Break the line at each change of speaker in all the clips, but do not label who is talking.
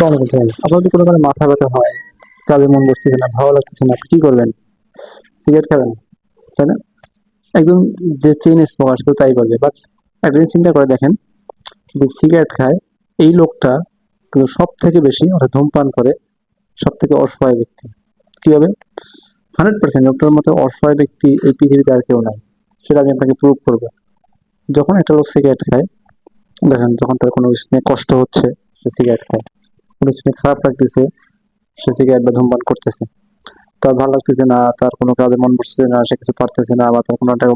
আপনার যদি কোনো কারণে মাথা ব্যথা হয়, কাজে মন বসতেছে না, ভালো লাগতেছে না, আপনি কি করবেন? সিগারেট খাবেন, তাই না? একজন যে চেইন স্মোকার সে তো তাই বলবে, বাট একটা জিনিস চিন্তা করে দেখেন, যে সিগারেট খায় এই লোকটা কিন্তু সব থেকে বেশি, অর্থাৎ ধূমপান করে সব থেকে অসহায় ব্যক্তি। কি হবে? 100% লোকটার মতো অসহায় ব্যক্তি এই পৃথিবীতে আর কেউ নাই। সেটা আমি আপনাকে প্রুভ করবো। যখন একটা লোক সিগারেট খায়, দেখেন যখন তার কোনো কিছু নিয়ে কষ্ট হচ্ছে সে সিগারেট খায়, কোনো কিছু নিয়ে খারাপ লাগতেছে সে সিগারেট বা ধূমপান করতেছে, তার ভালো লাগতেছে না, তার কোনো কাজে মন বসছে না, সে কিছু পারতেছে না, বা তার কোনো একটা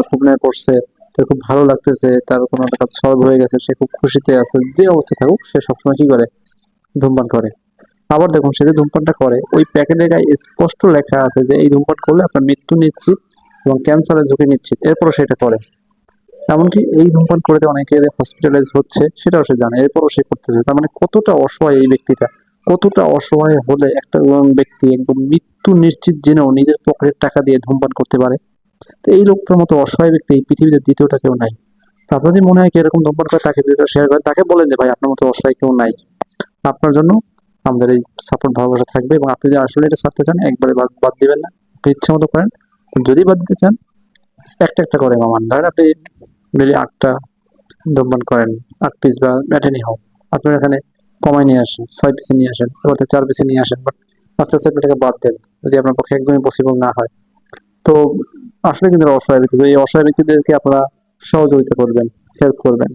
স্বপ্নে পড়ছে, তার খুব ভালো লাগতেছে, তার কোনো একটা কাজ সলভ হয়ে গেছে, সে খুব খুশিতে আছে, যে অবস্থা থাকুক সে সবসময় কি করে? ধূমপান করে। আবার দেখুন সে যে ধূমপানটা করে ওই প্যাকেটের গায়ে স্পষ্ট লেখা আছে যে এই ধূমপান করলে আপনার মৃত্যু নিশ্চিত এবং ক্যান্সারের ঝুঁকি নিশ্চিত, এরপরও সেটা করে। এমনকি এই ধূমপান করে অনেকে হসপিটালাইজ হচ্ছে সেটাও সে জানে, এরপরও সে করতেছে। তার মানে কতটা অসহায় এই ব্যক্তিটা, কতটা অসহায় হলে একটা ব্যক্তি একদম মৃত্যু নিশ্চিত জেনেও নিজের পকেটের টাকা দিয়ে ধূমপান করতে পারে। তো এই লোকটার মতো অসহায় ব্যক্তি এই পৃথিবীতে দ্বিতীয়টা কেউ নাই। তো আপনার যদি মনে হয় কি এরকম ধূমপান করে তাকে ভিডিও শেয়ার করে, তাকে বলেন যে ভাই আপনার মতো অসহায় কেউ নাই। আপনার জন্য আমাদের এই সাপোর্ট ভালোবাসা থাকবে, এবং আপনি যদি আসলে এটা ছাড়তে চান একবারে বাদ বাদ দিবেন না, আপনি ইচ্ছা মতো করেন। যদি বাদ দিতে চান একটা একটা করে কমান, ধরেন আপনি ডেলি 8টা ধূমপান করেন, 8 পিস বা ব্যাটানি হোক, আপনার এখানে কমায় নিয়ে আসেন, 6 পিসে নিয়ে আসেন, এবার 4 পিসে নিয়ে আসেন, বাট আস্তে আস্তে আপনি এটাকে বাদ দেন যদি আপনার পক্ষে একদমই পসিবল না হয়। তো আসলে কিন্তু এরা অসহায় ব্যক্তি, তো এই অসহায় ব্যক্তিদেরকে আপনারা সহযোগিতা করবেন, হেল্প করবেন।